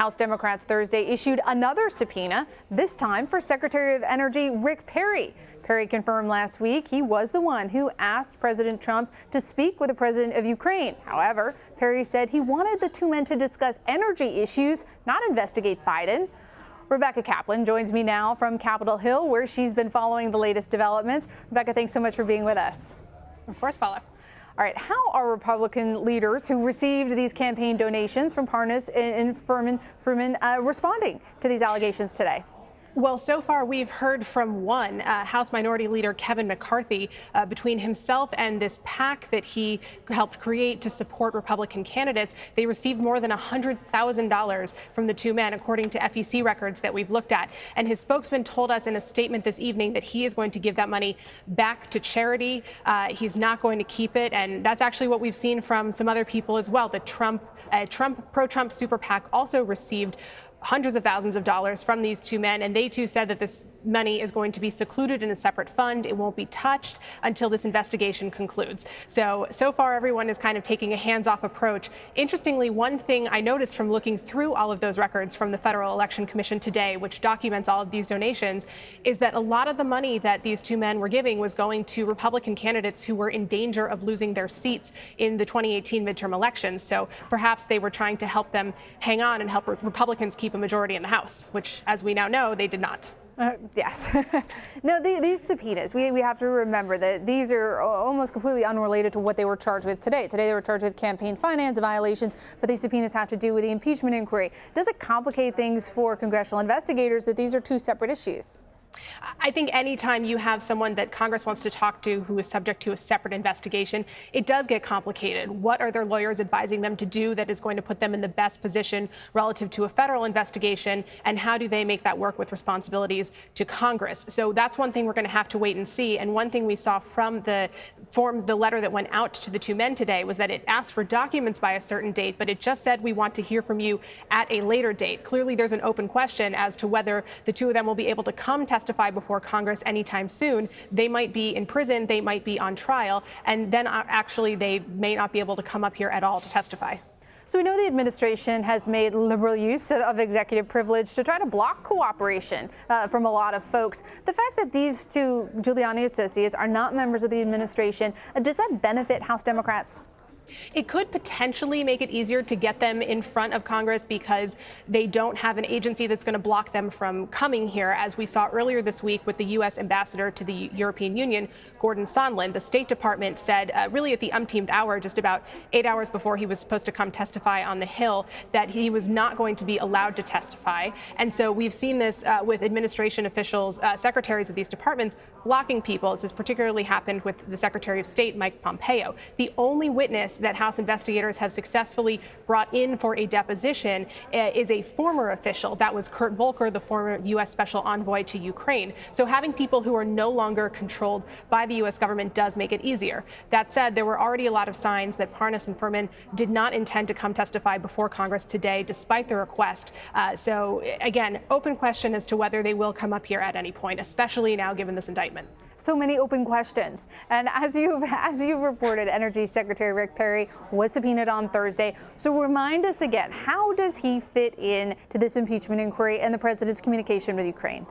House Democrats Thursday issued another subpoena, this time for Secretary of Energy Rick Perry. Perry confirmed last week he was the one who asked President Trump to speak with the president of Ukraine. However, Perry said he wanted the two men to discuss energy issues, not investigate Biden. Rebecca Kaplan joins me now from Capitol Hill, where she's been following the latest developments. Rebecca, thanks so much for being with us. Of course, Paula. All right, how are Republican leaders who received these campaign donations from Parnas and Furman responding to these allegations today? Well, so far we've heard from one, House Minority Leader Kevin McCarthy, between himself and this PAC that he helped create to support Republican candidates. They received more than $100,000 from the two men, according to FEC records that we've looked at. And his spokesman told us in a statement this evening that he is going to give that money back to charity. He's not going to keep it. And that's actually what we've seen from some other people as well. The pro-Trump super PAC also received hundreds of thousands of dollars from these two men, and they too said that this money is going to be secluded in a separate fund. It won't be touched until this investigation concludes. So far everyone is kind of taking a hands-off approach. Interestingly, one thing I noticed from looking through all of those records from the Federal Election Commission today, which documents all of these donations, is that a lot of the money that these two men were giving was going to Republican candidates who were in danger of losing their seats in the 2018 midterm elections. So perhaps they were trying to help them hang on and help Republicans keep a majority in the House, which, as we now know, they did not. Yes. No, these subpoenas, we have to remember that these are almost completely unrelated to what they were charged with today. Today they were charged with campaign finance violations, but these subpoenas have to do with the impeachment inquiry. Does it complicate things for congressional investigators that these are two separate issues? I think anytime you have someone that Congress wants to talk to who is subject to a separate investigation, it does get complicated. What are their lawyers advising them to do that is going to put them in the best position relative to a federal investigation, and how do they make that work with responsibilities to Congress? So that's one thing we're going to have to wait and see. And one thing we saw from the letter that went out to the two men today was that it asked for documents by a certain date, but it just said we want to hear from you at a later date. Clearly, there's an open question as to whether the two of them will be able to come testify before Congress anytime soon. They might be in prison, they might be on trial, and then actually they may not be able to come up here at all to testify. So we know the administration has made liberal use of executive privilege to try to block cooperation from a lot of folks. The fact that these two Giuliani associates are not members of the administration, does that benefit House Democrats? It could potentially make it easier to get them in front of Congress because they don't have an agency that's going to block them from coming here, as we saw earlier this week with the U.S. ambassador to the European Union, Gordon Sondland. The State Department said really at the umpteenth hour, just about 8 hours before he was supposed to come testify on the Hill, that he was not going to be allowed to testify. And so we've seen this with administration officials, secretaries of these departments, blocking people. This has particularly happened with the Secretary of State, Mike Pompeo. The only witness that House investigators have successfully brought in for a deposition is a former official. That was Kurt Volker, the former U.S. Special Envoy to Ukraine. So having people who are no longer controlled by the U.S. government does make it easier. That said, there were already a lot of signs that Parnas and Furman did not intend to come testify before Congress today, despite the request. So again, open question as to whether they will come up here at any point, especially now given this indictment. So many open questions. And as you've reported, Energy Secretary Rick Perry was subpoenaed on Thursday. So remind us again, how does he fit in to this impeachment inquiry and the president's communication with Ukraine?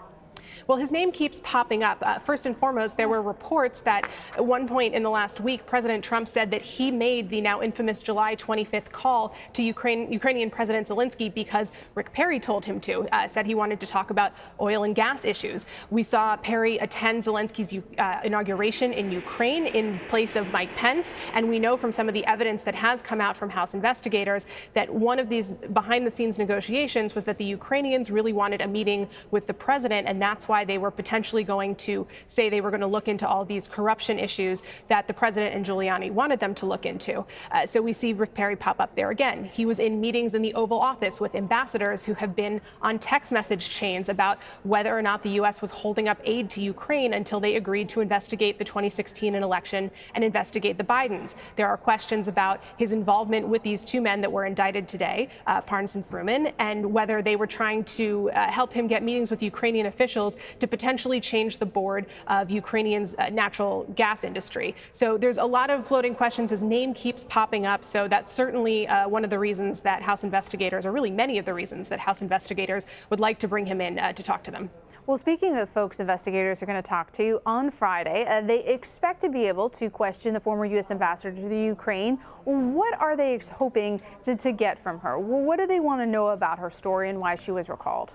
Well, his name keeps popping up. First and foremost, there were reports that at one point in the last week, President Trump said that he made the now infamous July 25th call to Ukrainian President Zelensky because Rick Perry told him to, said he wanted to talk about oil and gas issues. We saw Perry attend Zelensky's inauguration in Ukraine in place of Mike Pence, and we know from some of the evidence that has come out from House investigators that one of these behind-the-scenes negotiations was that the Ukrainians really wanted a meeting with the president, and that's why they were potentially going to say they were going to look into all these corruption issues that the president and Giuliani wanted them to look into. So we see Rick Perry pop up there again. He was in meetings in the Oval Office with ambassadors who have been on text message chains about whether or not the U.S. was holding up aid to Ukraine until they agreed to investigate the 2016 election and investigate the Bidens. There are questions about his involvement with these two men that were indicted today, Parnas and Furman, and whether they were trying to help him get meetings with Ukrainian officials officials to potentially change the board of Ukrainian's natural gas industry. So there's a lot of floating questions. His name keeps popping up. So that's certainly one of the reasons that House investigators, or really many of the reasons that House investigators would like to bring him in to talk to them. Well, speaking of folks investigators are going to talk to on Friday, they expect to be able to question the former U.S. ambassador to the Ukraine. What are they hoping to get from her? What do they want to know about her story and why she was recalled?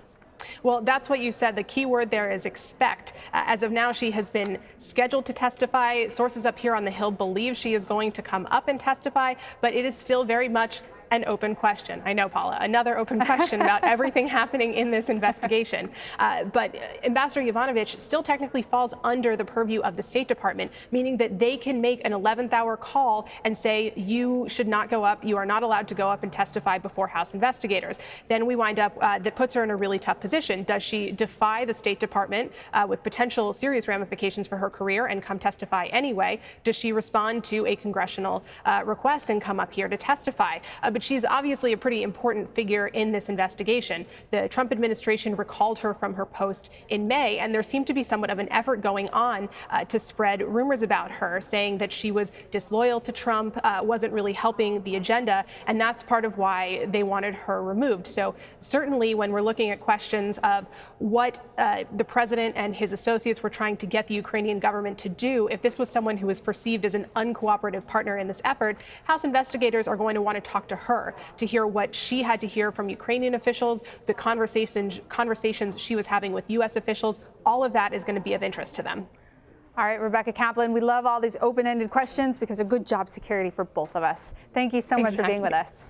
Well, that's what you said. The key word there is expect. As of now, she has been scheduled to testify. Sources up here on the Hill believe she is going to come up and testify, but it is still very much an open question. I know, Paula, another open question about everything happening in this investigation. But Ambassador Yovanovitch still technically falls under the purview of the State Department, meaning that they can make an 11th hour call and say, you should not go up, you are not allowed to go up and testify before House investigators. Then we wind up, that puts her in a really tough position. Does she defy the State Department with potential serious ramifications for her career and come testify anyway? Does she respond to a congressional request and come up here to testify? But she's obviously a pretty important figure in this investigation. The Trump administration recalled her from her post in May, and there seemed to be somewhat of an effort going on to spread rumors about her, saying that she was disloyal to Trump, wasn't really helping the agenda, and that's part of why they wanted her removed. So certainly when we're looking at questions of what the president and his associates were trying to get the Ukrainian government to do, if this was someone who was perceived as an uncooperative partner in this effort, House investigators are going to want to talk to her to hear what she had to hear from Ukrainian officials, the conversations she was having with U.S. officials. All of that is going to be of interest to them. All right, Rebecca Kaplan, we love all these open-ended questions because of good job security for both of us. Thank you so much for being with us.